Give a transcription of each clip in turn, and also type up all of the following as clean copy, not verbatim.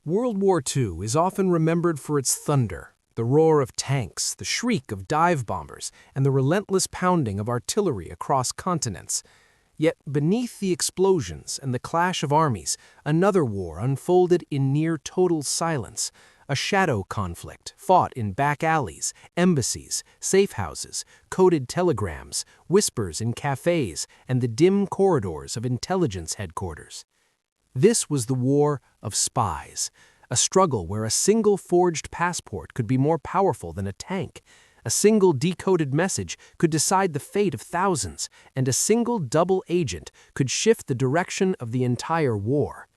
World War II is often remembered for its thunder, the roar of tanks, the shriek of dive bombers, and the relentless pounding of artillery across continents. Yet beneath the explosions and the clash of armies, another war unfolded in near-total silence, a shadow conflict fought in back alleys, embassies, safe houses, coded telegrams, whispers in cafes, and the dim corridors of intelligence headquarters. This was the war of spies, a struggle where a single forged passport could be more powerful than a tank. A single decoded message could decide the fate of thousands, and a single double agent could shift the direction of the entire war.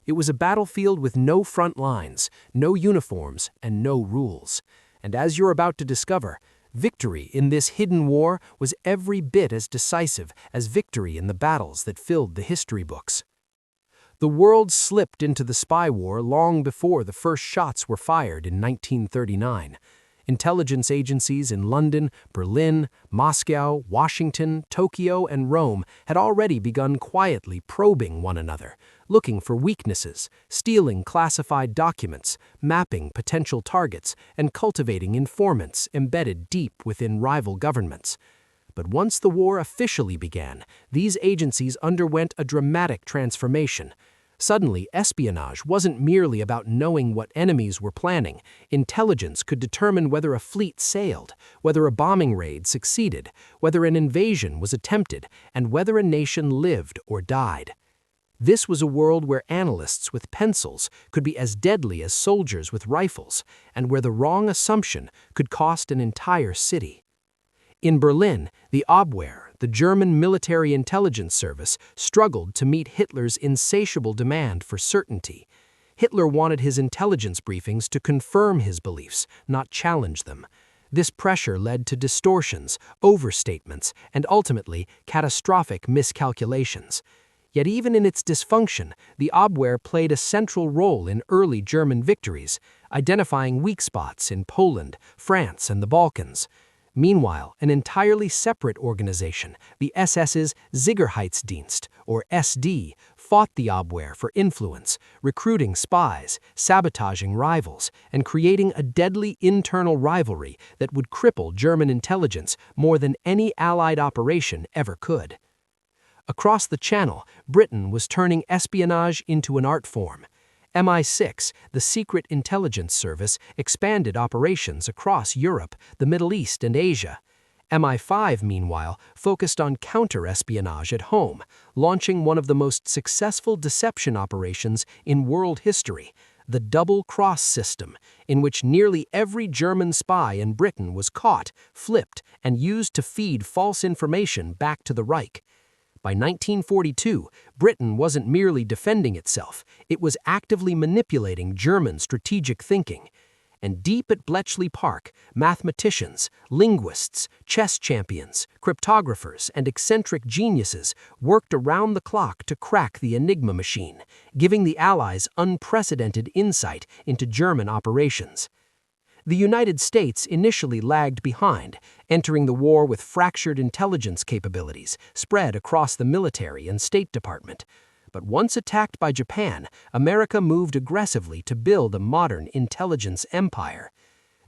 It was a battlefield with no front lines, no uniforms, and no rules. And as you're about to discover, victory in this hidden war was every bit as decisive as victory in the battles that filled the history books. The world slipped into the spy war long before the first shots were fired in 1939. Intelligence agencies in London, Berlin, Moscow, Washington, Tokyo, and Rome had already begun quietly probing one another, looking for weaknesses, stealing classified documents, mapping potential targets, and cultivating informants embedded deep within rival governments. But once the war officially began, these agencies underwent a dramatic transformation. Suddenly, espionage wasn't merely about knowing what enemies were planning. Intelligence could determine whether a fleet sailed, whether a bombing raid succeeded, whether an invasion was attempted, and whether a nation lived or died. This was a world where analysts with pencils could be as deadly as soldiers with rifles, and where the wrong assumption could cost an entire city. In Berlin, the Abwehr, the German military intelligence service, struggled to meet Hitler's insatiable demand for certainty. Hitler wanted his intelligence briefings to confirm his beliefs, not challenge them. This pressure led to distortions, overstatements, and ultimately catastrophic miscalculations. Yet even in its dysfunction, the Abwehr played a central role in early German victories, identifying weak spots in Poland, France, and the Balkans. Meanwhile, an entirely separate organization, the SS's Sicherheitsdienst, or SD, fought the Abwehr for influence, recruiting spies, sabotaging rivals, and creating a deadly internal rivalry that would cripple German intelligence more than any Allied operation ever could. Across the Channel, Britain was turning espionage into an art form. MI6, the secret intelligence service, expanded operations across Europe, the Middle East, and Asia. MI5, meanwhile, focused on counter-espionage at home, launching one of the most successful deception operations in world history, the double-cross system, in which nearly every German spy in Britain was caught, flipped, and used to feed false information back to the Reich. By 1942, Britain wasn't merely defending itself, it was actively manipulating German strategic thinking. And deep at Bletchley Park, mathematicians, linguists, chess champions, cryptographers, and eccentric geniuses worked around the clock to crack the Enigma machine, giving the Allies unprecedented insight into German operations. The United States initially lagged behind, entering the war with fractured intelligence capabilities spread across the military and State Department. But once attacked by Japan, America moved aggressively to build a modern intelligence empire.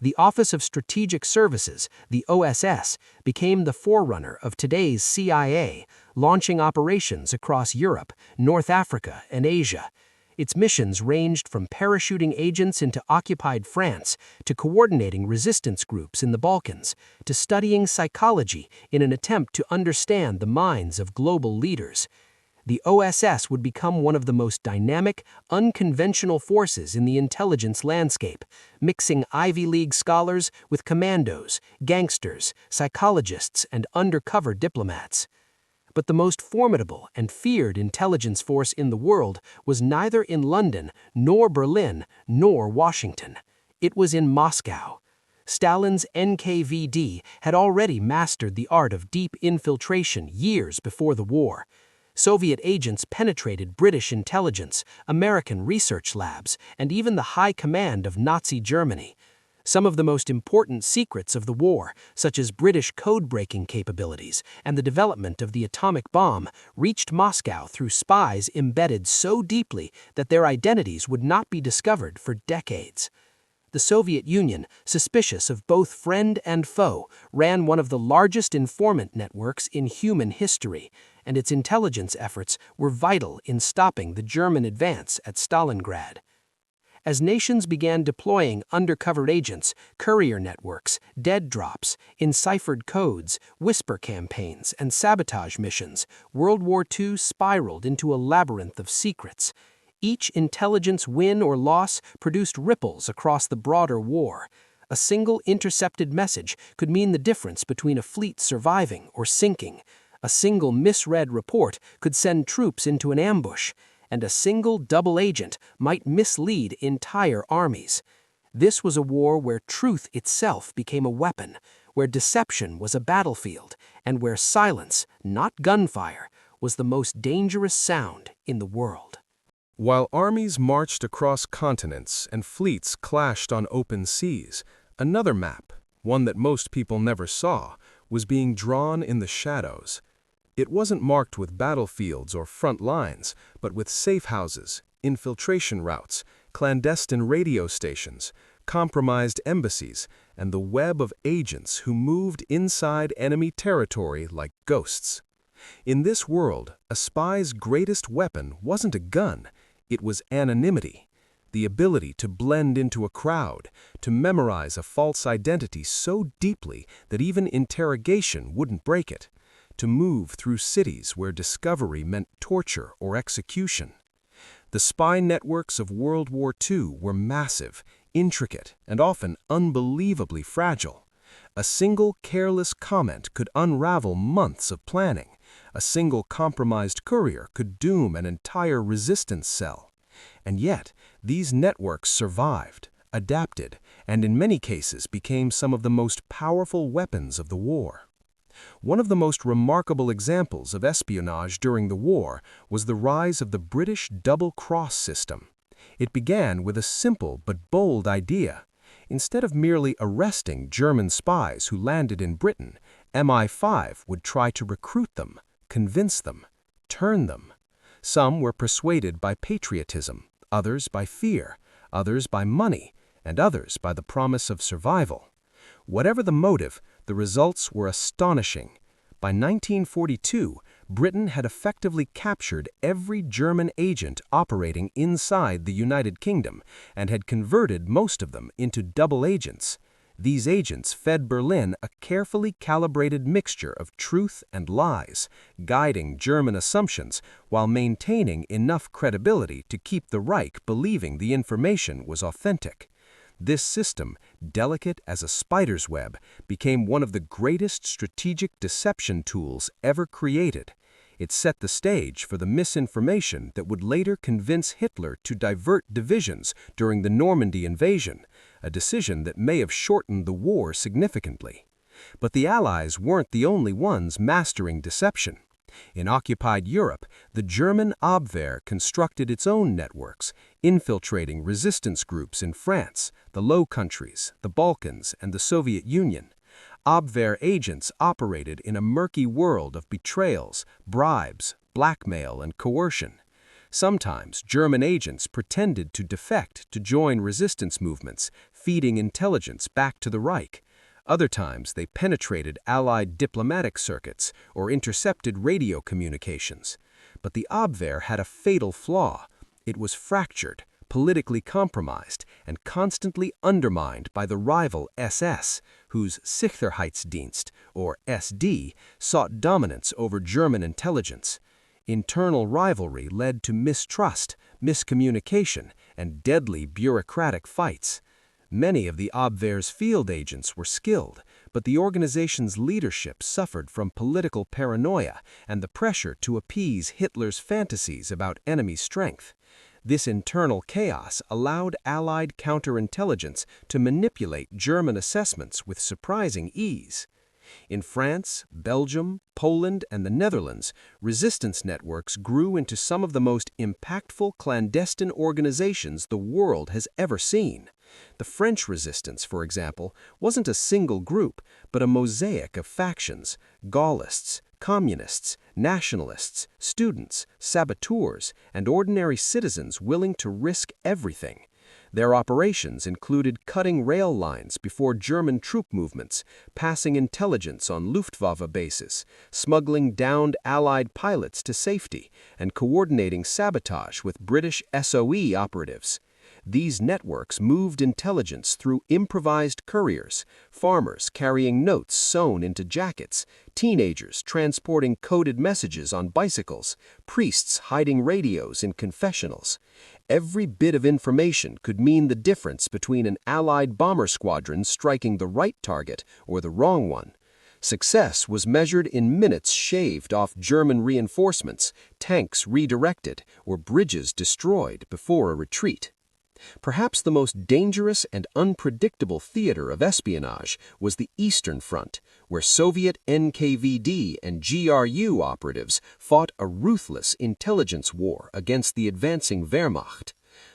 The Office of Strategic Services, the OSS, became the forerunner of today's CIA, launching operations across Europe, North Africa, and Asia. Its missions ranged from parachuting agents into occupied France to coordinating resistance groups in the Balkans, to studying psychology in an attempt to understand the minds of global leaders. The OSS would become one of the most dynamic, unconventional forces in the intelligence landscape, mixing Ivy League scholars with commandos, gangsters, psychologists, and undercover diplomats. But the most formidable and feared intelligence force in the world was neither in London, nor Berlin, nor Washington. It was in Moscow. Stalin's NKVD had already mastered the art of deep infiltration years before the war. Soviet agents penetrated British intelligence, American research labs, and even the high command of Nazi Germany. Some of the most important secrets of the war, such as British code-breaking capabilities and the development of the atomic bomb, reached Moscow through spies embedded so deeply that their identities would not be discovered for decades. The Soviet Union, suspicious of both friend and foe, ran one of the largest informant networks in human history, and its intelligence efforts were vital in stopping the German advance at Stalingrad. As nations began deploying undercover agents, courier networks, dead drops, enciphered codes, whisper campaigns, and sabotage missions, World War II spiraled into a labyrinth of secrets. Each intelligence win or loss produced ripples across the broader war. A single intercepted message could mean the difference between a fleet surviving or sinking. A single misread report could send troops into an ambush, and a single double agent might mislead entire armies. This was a war where truth itself became a weapon, where deception was a battlefield, and where silence, not gunfire, was the most dangerous sound in the world. While armies marched across continents and fleets clashed on open seas, another map, one that most people never saw, was being drawn in the shadows. It wasn't marked with battlefields or front lines, but with safe houses, infiltration routes, clandestine radio stations, compromised embassies, and the web of agents who moved inside enemy territory like ghosts. In this world, a spy's greatest weapon wasn't a gun, it was anonymity, the ability to blend into a crowd, to memorize a false identity so deeply that even interrogation wouldn't break it, to move through cities where discovery meant torture or execution. The spy networks of World War II were massive, intricate, and often unbelievably fragile. A single careless comment could unravel months of planning. A single compromised courier could doom an entire resistance cell. And yet, these networks survived, adapted, and in many cases became some of the most powerful weapons of the war. One of the most remarkable examples of espionage during the war was the rise of the British double-cross system. It began with a simple but bold idea. Instead of merely arresting German spies who landed in Britain, MI5 would try to recruit them, convince them, turn them. Some were persuaded by patriotism, others by fear, others by money, and others by the promise of survival. Whatever the motive, the results were astonishing. By 1942, Britain had effectively captured every German agent operating inside the United Kingdom and had converted most of them into double agents. These agents fed Berlin a carefully calibrated mixture of truth and lies, guiding German assumptions while maintaining enough credibility to keep the Reich believing the information was authentic. This system, delicate as a spider's web, became one of the greatest strategic deception tools ever created. It set the stage for the misinformation that would later convince Hitler to divert divisions during the Normandy invasion, a decision that may have shortened the war significantly. But the Allies weren't the only ones mastering deception. In occupied Europe, the German Abwehr constructed its own networks, infiltrating resistance groups in France, the Low Countries, the Balkans, and the Soviet Union. Abwehr agents operated in a murky world of betrayals, bribes, blackmail, and coercion. Sometimes German agents pretended to defect to join resistance movements, feeding intelligence back to the Reich. Other times they penetrated Allied diplomatic circuits or intercepted radio communications. But the Abwehr had a fatal flaw. It was fractured, politically compromised, and constantly undermined by the rival SS, whose Sicherheitsdienst, or SD, sought dominance over German intelligence. Internal rivalry led to mistrust, miscommunication, and deadly bureaucratic fights. Many of the Abwehr's field agents were skilled, but the organization's leadership suffered from political paranoia and the pressure to appease Hitler's fantasies about enemy strength. This internal chaos allowed Allied counterintelligence to manipulate German assessments with surprising ease. In France, Belgium, Poland, and the Netherlands, resistance networks grew into some of the most impactful clandestine organizations the world has ever seen. The French resistance, for example, wasn't a single group, but a mosaic of factions: Gaullists, communists, nationalists, students, saboteurs, and ordinary citizens willing to risk everything. Their operations included cutting rail lines before German troop movements, passing intelligence on Luftwaffe bases, smuggling downed Allied pilots to safety, and coordinating sabotage with British SOE operatives. These networks moved intelligence through improvised couriers, farmers carrying notes sewn into jackets, teenagers transporting coded messages on bicycles, priests hiding radios in confessionals. Every bit of information could mean the difference between an Allied bomber squadron striking the right target or the wrong one. Success was measured in minutes shaved off German reinforcements, tanks redirected, or bridges destroyed before a retreat. Perhaps the most dangerous and unpredictable theater of espionage was the Eastern Front, where Soviet NKVD and GRU operatives fought a ruthless intelligence war against the advancing Wehrmacht.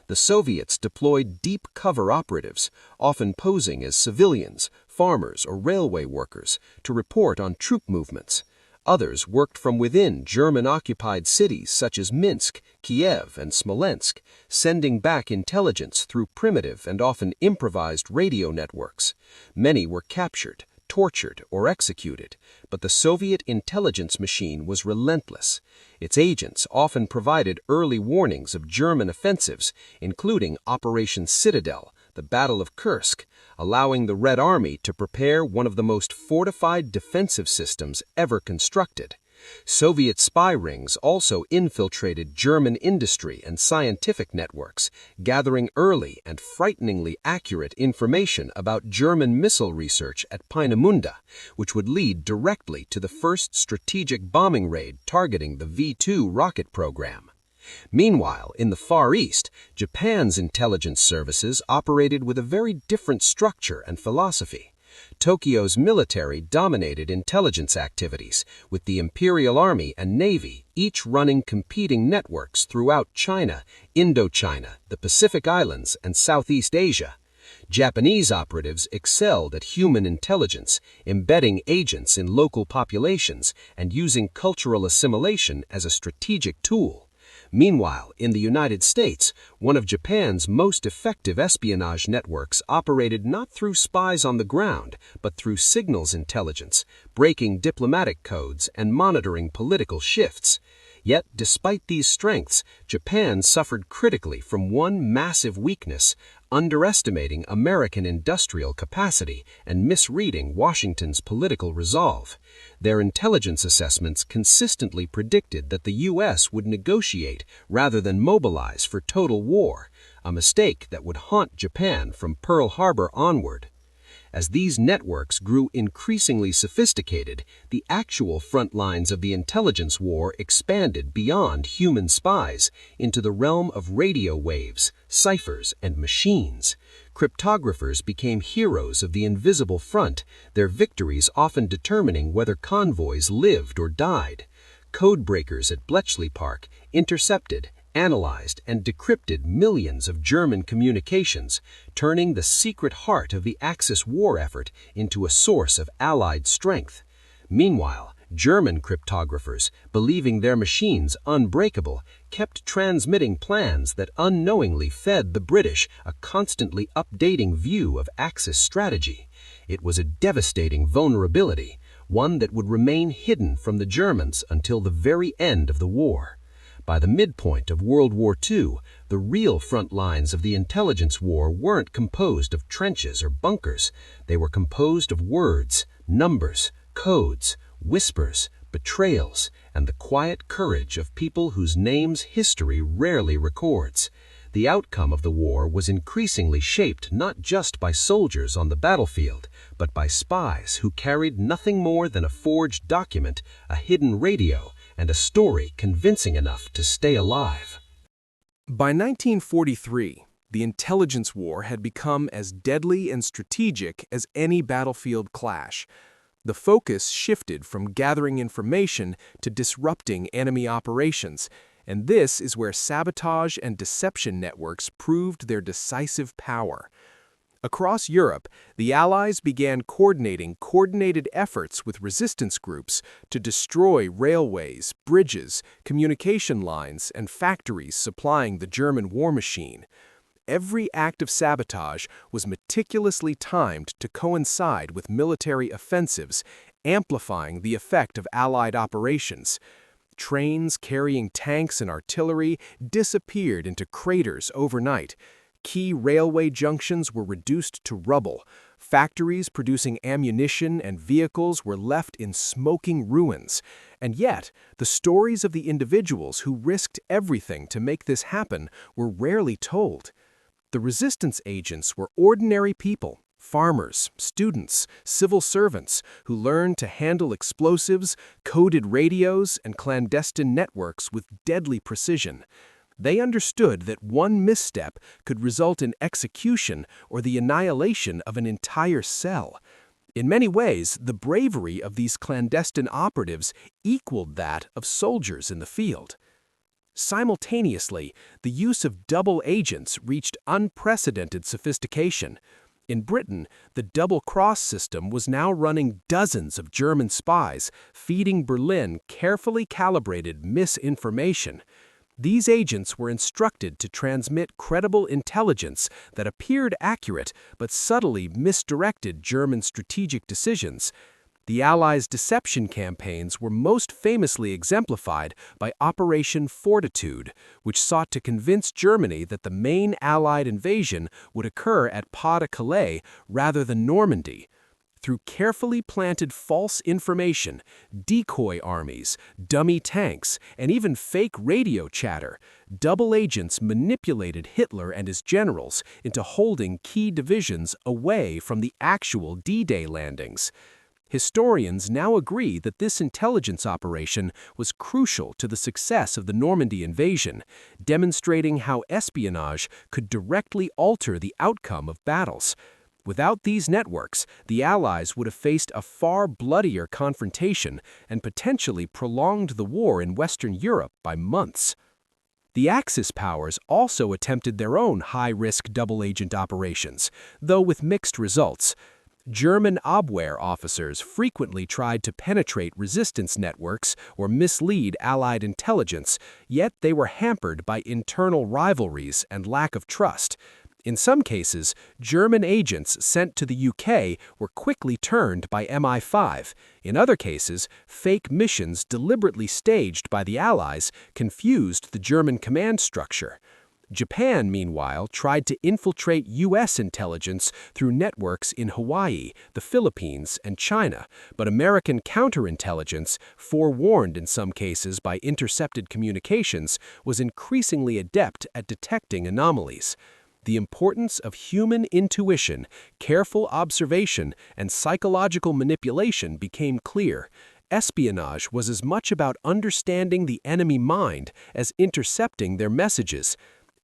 The Soviets deployed deep cover operatives, often posing as civilians, farmers, or railway workers, to report on troop movements. Others worked from within German-occupied cities such as Minsk, Kiev, and Smolensk, sending back intelligence through primitive and often improvised radio networks. Many were captured, tortured, or executed, but the Soviet intelligence machine was relentless. Its agents often provided early warnings of German offensives, including Operation Citadel, the Battle of Kursk, allowing the Red Army to prepare one of the most fortified defensive systems ever constructed. Soviet spy rings also infiltrated German industry and scientific networks, gathering early and frighteningly accurate information about German missile research at Peenemünde, which would lead directly to the first strategic bombing raid targeting the V2 rocket program. Meanwhile, in the Far East, Japan's intelligence services operated with a very different structure and philosophy. Tokyo's military dominated intelligence activities, with the Imperial Army and Navy each running competing networks throughout China, Indochina, the Pacific Islands, and Southeast Asia. Japanese operatives excelled at human intelligence, embedding agents in local populations and using cultural assimilation as a strategic tool. Meanwhile, in the United States, one of Japan's most effective espionage networks operated not through spies on the ground, but through signals intelligence, breaking diplomatic codes and monitoring political shifts. Yet, despite these strengths, Japan suffered critically from one massive weakness: underestimating American industrial capacity and misreading Washington's political resolve. Their intelligence assessments consistently predicted that the U.S. would negotiate rather than mobilize for total war, a mistake that would haunt Japan from Pearl Harbor onward. As these networks grew increasingly sophisticated, the actual front lines of the intelligence war expanded beyond human spies into the realm of radio waves, ciphers, and machines. Cryptographers became heroes of the invisible front, their victories often determining whether convoys lived or died. Codebreakers at Bletchley Park intercepted, analyzed, and decrypted millions of German communications, turning the secret heart of the Axis war effort into a source of Allied strength. Meanwhile, German cryptographers, believing their machines unbreakable, kept transmitting plans that unknowingly fed the British a constantly updating view of Axis strategy. It was a devastating vulnerability, one that would remain hidden from the Germans until the very end of the war. By the midpoint of World War II, the real front lines of the intelligence war weren't composed of trenches or bunkers. They were composed of words, numbers, codes, whispers, betrayals, and the quiet courage of people whose names history rarely records. The outcome of the war was increasingly shaped not just by soldiers on the battlefield, but by spies who carried nothing more than a forged document, a hidden radio, and a story convincing enough to stay alive. By 1943, the intelligence war had become as deadly and strategic as any battlefield clash. The focus shifted from gathering information to disrupting enemy operations, and this is where sabotage and deception networks proved their decisive power. Across Europe, the Allies began coordinated efforts with resistance groups to destroy railways, bridges, communication lines, and factories supplying the German war machine. Every act of sabotage was meticulously timed to coincide with military offensives, amplifying the effect of Allied operations. Trains carrying tanks and artillery disappeared into craters overnight. Key railway junctions were reduced to rubble. Factories producing ammunition and vehicles were left in smoking ruins. And yet, the stories of the individuals who risked everything to make this happen were rarely told. The resistance agents were ordinary people, farmers, students, civil servants who learned to handle explosives, coded radios, and clandestine networks with deadly precision. They understood that one misstep could result in execution or the annihilation of an entire cell. In many ways, the bravery of these clandestine operatives equaled that of soldiers in the field. Simultaneously, the use of double agents reached unprecedented sophistication. In Britain, the double-cross system was now running dozens of German spies, feeding Berlin carefully calibrated misinformation. These agents were instructed to transmit credible intelligence that appeared accurate but subtly misdirected German strategic decisions. The Allies' deception campaigns were most famously exemplified by Operation Fortitude, which sought to convince Germany that the main Allied invasion would occur at Pas-de-Calais rather than Normandy. Through carefully planted false information, decoy armies, dummy tanks, and even fake radio chatter, double agents manipulated Hitler and his generals into holding key divisions away from the actual D-Day landings. Historians now agree that this intelligence operation was crucial to the success of the Normandy invasion, demonstrating how espionage could directly alter the outcome of battles. Without these networks, the Allies would have faced a far bloodier confrontation and potentially prolonged the war in Western Europe by months. The Axis powers also attempted their own high-risk double-agent operations, though with mixed results. German Abwehr officers frequently tried to penetrate resistance networks or mislead Allied intelligence, yet they were hampered by internal rivalries and lack of trust. In some cases, German agents sent to the UK were quickly turned by MI5. In other cases, fake missions deliberately staged by the Allies confused the German command structure. Japan, meanwhile, tried to infiltrate U.S. intelligence through networks in Hawaii, the Philippines, and China, but American counterintelligence, forewarned in some cases by intercepted communications, was increasingly adept at detecting anomalies. The importance of human intuition, careful observation, and psychological manipulation became clear. Espionage was as much about understanding the enemy mind as intercepting their messages.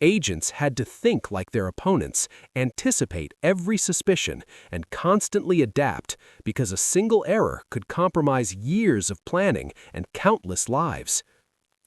Agents had to think like their opponents, anticipate every suspicion, and constantly adapt, because a single error could compromise years of planning and countless lives.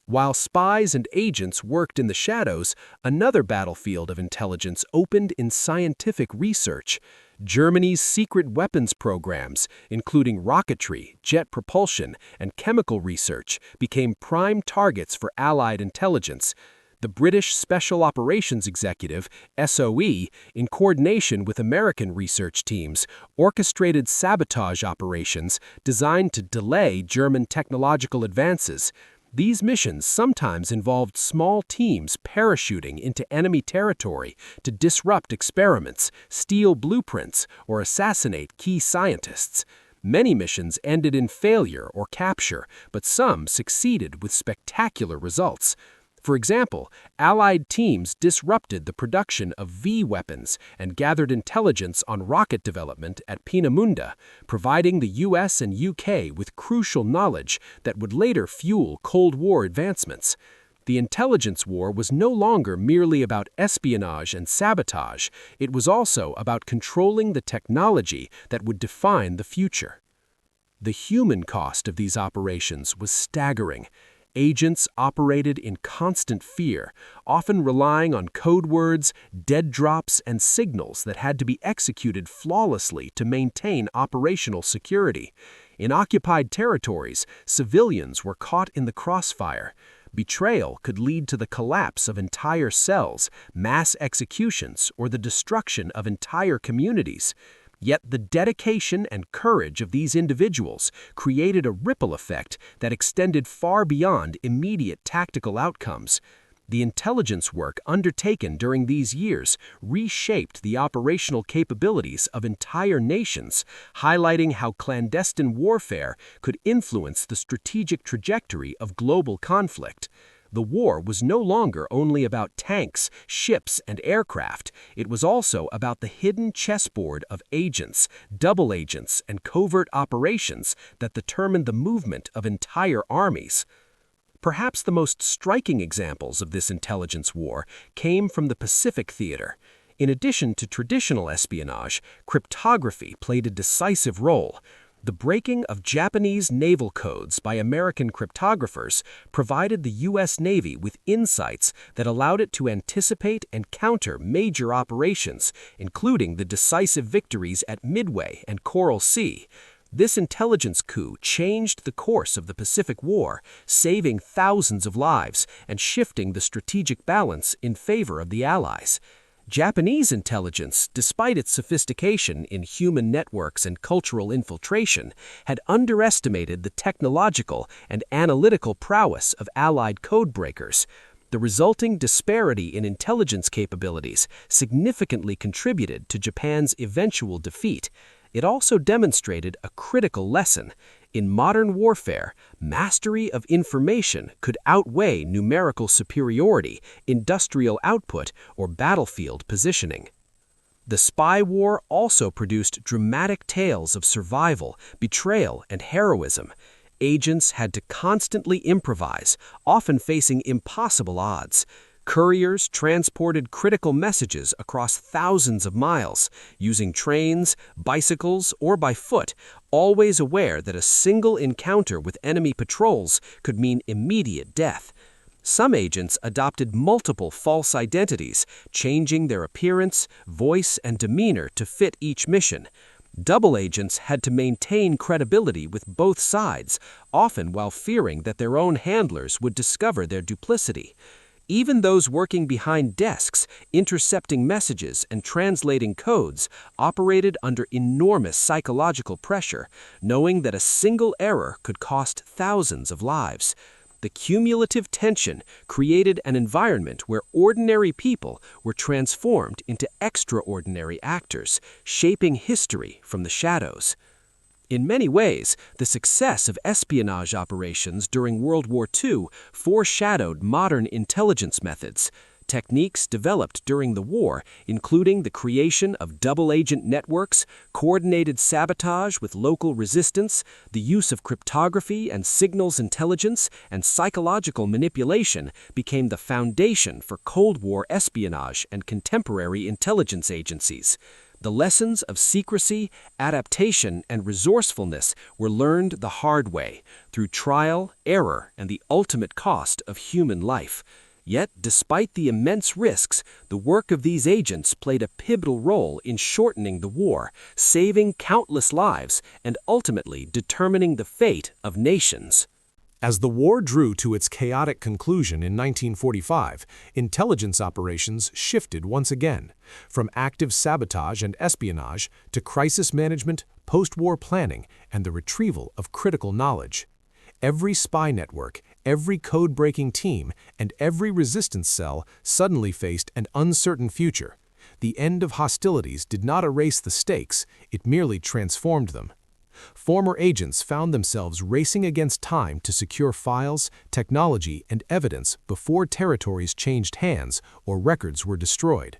While spies and agents worked in the shadows, another battlefield of intelligence opened in scientific research. Germany's secret weapons programs, including rocketry, jet propulsion, and chemical research, became prime targets for Allied intelligence. The British Special Operations Executive, SOE, in coordination with American research teams, orchestrated sabotage operations designed to delay German technological advances. These missions sometimes involved small teams parachuting into enemy territory to disrupt experiments, steal blueprints, or assassinate key scientists. Many missions ended in failure or capture, but some succeeded with spectacular results. For example, Allied teams disrupted the production of V weapons and gathered intelligence on rocket development at Peenemünde, providing the US and UK with crucial knowledge that would later fuel Cold War advancements. The intelligence war was no longer merely about espionage and sabotage, it was also about controlling the technology that would define the future. The human cost of these operations was staggering. Agents operated in constant fear, often relying on code words, dead drops, and signals that had to be executed flawlessly to maintain operational security. In occupied territories, civilians were caught in the crossfire. Betrayal could lead to the collapse of entire cells, mass executions, or the destruction of entire communities. Yet the dedication and courage of these individuals created a ripple effect that extended far beyond immediate tactical outcomes. The intelligence work undertaken during these years reshaped the operational capabilities of entire nations, highlighting how clandestine warfare could influence the strategic trajectory of global conflict. The war was no longer only about tanks, ships, and aircraft. It was also about the hidden chessboard of agents, double agents, and covert operations that determined the movement of entire armies. Perhaps the most striking examples of this intelligence war came from the Pacific theater. In addition to traditional espionage, cryptography played a decisive role. The breaking of Japanese naval codes by American cryptographers provided the U.S. Navy with insights that allowed it to anticipate and counter major operations, including the decisive victories at Midway and Coral Sea. This intelligence coup changed the course of the Pacific War, saving thousands of lives and shifting the strategic balance in favor of the Allies. Japanese intelligence, despite its sophistication in human networks and cultural infiltration, had underestimated the technological and analytical prowess of Allied codebreakers. The resulting disparity in intelligence capabilities significantly contributed to Japan's eventual defeat. It also demonstrated a critical lesson. In modern warfare, mastery of information could outweigh numerical superiority, industrial output, or battlefield positioning. The spy war also produced dramatic tales of survival, betrayal, and heroism. Agents had to constantly improvise, often facing impossible odds. Couriers transported critical messages across thousands of miles, using trains, bicycles, or by foot, always aware that a single encounter with enemy patrols could mean immediate death. Some agents adopted multiple false identities, changing their appearance, voice, and demeanor to fit each mission. Double agents had to maintain credibility with both sides, often while fearing that their own handlers would discover their duplicity. Even those working behind desks, intercepting messages and translating codes, operated under enormous psychological pressure, knowing that a single error could cost thousands of lives. The cumulative tension created an environment where ordinary people were transformed into extraordinary actors, shaping history from the shadows. In many ways, the success of espionage operations during World War II foreshadowed modern intelligence methods. Techniques developed during the war, including the creation of double-agent networks, coordinated sabotage with local resistance, the use of cryptography and signals intelligence, and psychological manipulation, became the foundation for Cold War espionage and contemporary intelligence agencies. The lessons of secrecy, adaptation, and resourcefulness were learned the hard way, through trial, error, and the ultimate cost of human life. Yet, despite the immense risks, the work of these agents played a pivotal role in shortening the war, saving countless lives, and ultimately determining the fate of nations. As the war drew to its chaotic conclusion in 1945, intelligence operations shifted once again, from active sabotage and espionage to crisis management, post-war planning, and the retrieval of critical knowledge. Every spy network, every code-breaking team, and every resistance cell suddenly faced an uncertain future. The end of hostilities did not erase the stakes, it merely transformed them. Former agents found themselves racing against time to secure files, technology, and evidence before territories changed hands or records were destroyed.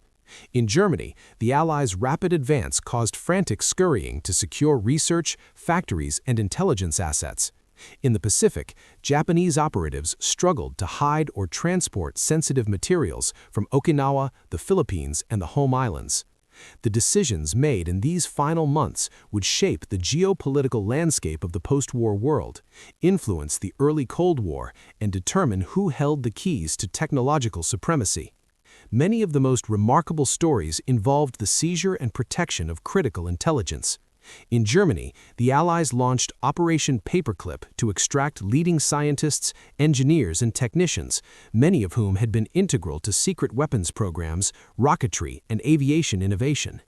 In Germany, the Allies' rapid advance caused frantic scurrying to secure research, factories, and intelligence assets. In the Pacific, Japanese operatives struggled to hide or transport sensitive materials from Okinawa, the Philippines, and the home islands. The decisions made in these final months would shape the geopolitical landscape of the post-war world, influence the early Cold War, and determine who held the keys to technological supremacy. Many of the most remarkable stories involved the seizure and protection of critical intelligence. In Germany, the Allies launched Operation Paperclip to extract leading scientists, engineers, and technicians, many of whom had been integral to secret weapons programs, rocketry, and aviation innovation.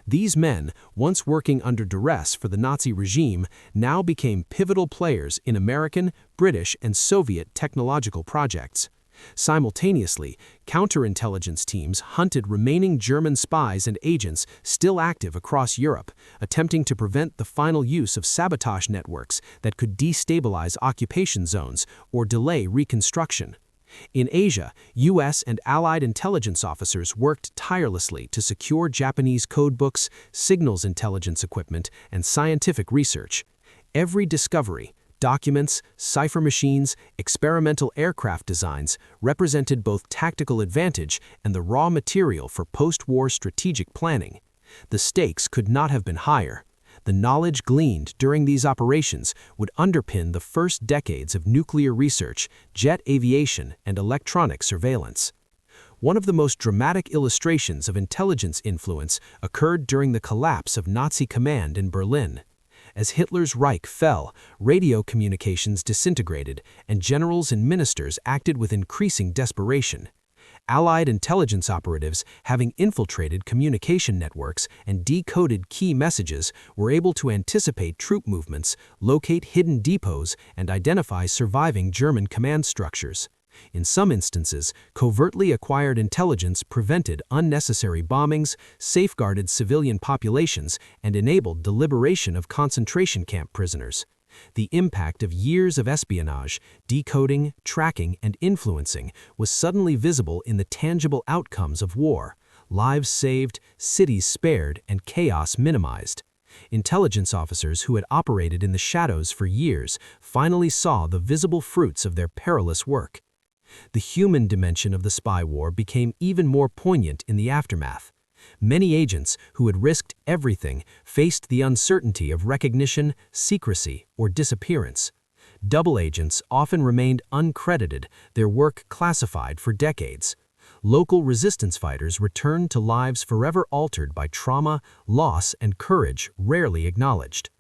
These men, once working under duress for the Nazi regime, now became pivotal players in American, British, and Soviet technological projects. Simultaneously, counterintelligence teams hunted remaining German spies and agents still active across Europe, attempting to prevent the final use of sabotage networks that could destabilize occupation zones or delay reconstruction. In Asia, U.S. and Allied intelligence officers worked tirelessly to secure Japanese codebooks, signals intelligence equipment, and scientific research. Every discovery, documents, cipher machines, experimental aircraft designs represented both tactical advantage and the raw material for post-war strategic planning. The stakes could not have been higher. The knowledge gleaned during these operations would underpin the first decades of nuclear research, jet aviation, and electronic surveillance. One of the most dramatic illustrations of intelligence influence occurred during the collapse of Nazi command in Berlin. As Hitler's Reich fell, radio communications disintegrated, and generals and ministers acted with increasing desperation. Allied intelligence operatives, having infiltrated communication networks and decoded key messages, were able to anticipate troop movements, locate hidden depots, and identify surviving German command structures. In some instances, covertly acquired intelligence prevented unnecessary bombings, safeguarded civilian populations, and enabled the liberation of concentration camp prisoners. The impact of years of espionage, decoding, tracking, and influencing was suddenly visible in the tangible outcomes of war: lives saved, cities spared, and chaos minimized. Intelligence officers who had operated in the shadows for years finally saw the visible fruits of their perilous work. The human dimension of the spy war became even more poignant in the aftermath. Many agents who had risked everything faced the uncertainty of recognition, secrecy, or disappearance. Double agents often remained uncredited, their work classified for decades. Local resistance fighters returned to lives forever altered by trauma, loss, and courage rarely acknowledged.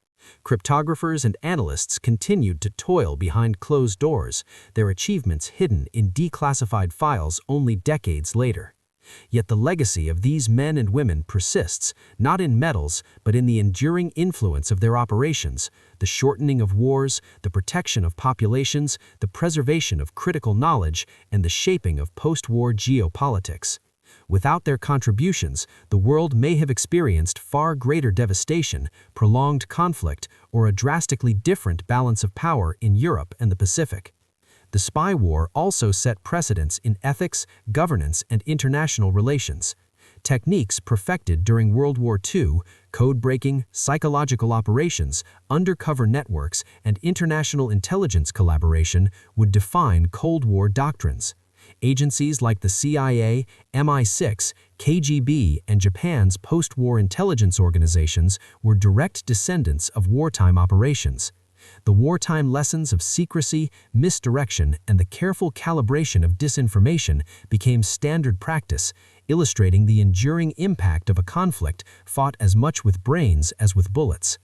Cryptographers and analysts continued to toil behind closed doors, their achievements hidden in declassified files only decades later. Yet the legacy of these men and women persists, not in medals, but in the enduring influence of their operations: the shortening of wars, the protection of populations, the preservation of critical knowledge, and the shaping of post-war geopolitics. Without their contributions, the world may have experienced far greater devastation, prolonged conflict, or a drastically different balance of power in Europe and the Pacific. The spy war also set precedents in ethics, governance, and international relations. Techniques perfected during World War II, code-breaking, psychological operations, undercover networks, and international intelligence collaboration would define Cold War doctrines. Agencies like the CIA, MI6, KGB, and Japan's post-war intelligence organizations were direct descendants of wartime operations. The wartime lessons of secrecy, misdirection, and the careful calibration of disinformation became standard practice, illustrating the enduring impact of a conflict fought as much with brains as with bullets.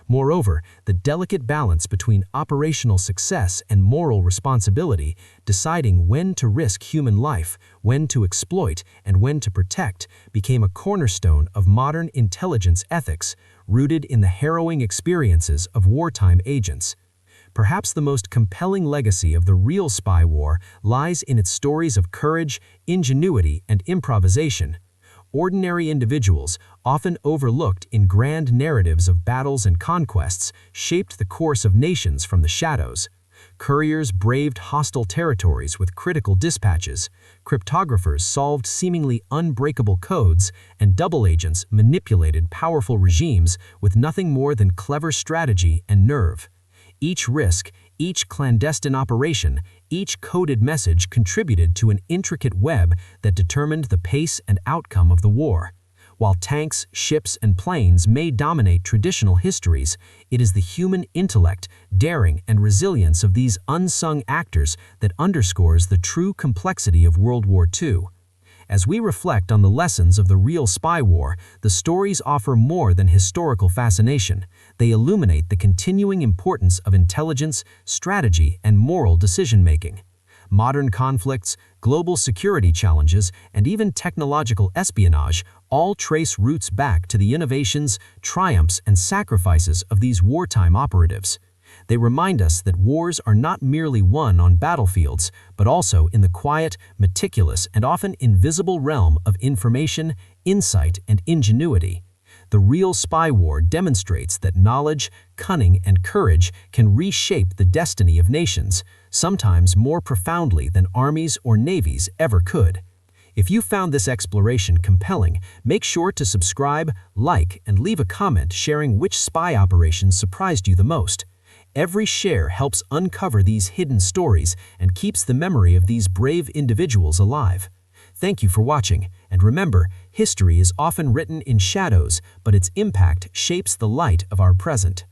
Moreover, the delicate balance between operational success and moral responsibility, deciding when to risk human life, when to exploit, and when to protect, became a cornerstone of modern intelligence ethics, rooted in the harrowing experiences of wartime agents. Perhaps the most compelling legacy of the real spy war lies in its stories of courage, ingenuity, and improvisation. Ordinary individuals, often overlooked in grand narratives of battles and conquests, shaped the course of nations from the shadows. Couriers braved hostile territories with critical dispatches, cryptographers solved seemingly unbreakable codes, and double agents manipulated powerful regimes with nothing more than clever strategy and nerve. Each risk, each clandestine operation, each coded message contributed to an intricate web that determined the pace and outcome of the war. While tanks, ships, and planes may dominate traditional histories, it is the human intellect, daring, and resilience of these unsung actors that underscores the true complexity of World War II. As we reflect on the lessons of the real spy war, the stories offer more than historical fascination. They illuminate the continuing importance of intelligence, strategy, and moral decision-making. Modern conflicts, global security challenges, and even technological espionage all trace roots back to the innovations, triumphs, and sacrifices of these wartime operatives. They remind us that wars are not merely won on battlefields, but also in the quiet, meticulous, and often invisible realm of information, insight, and ingenuity. The real spy war demonstrates that knowledge, cunning, and courage can reshape the destiny of nations, sometimes more profoundly than armies or navies ever could. If you found this exploration compelling, make sure to subscribe, like, and leave a comment sharing which spy operations surprised you the most. Every share helps uncover these hidden stories and keeps the memory of these brave individuals alive. Thank you for watching, and remember, history is often written in shadows, but its impact shapes the light of our present.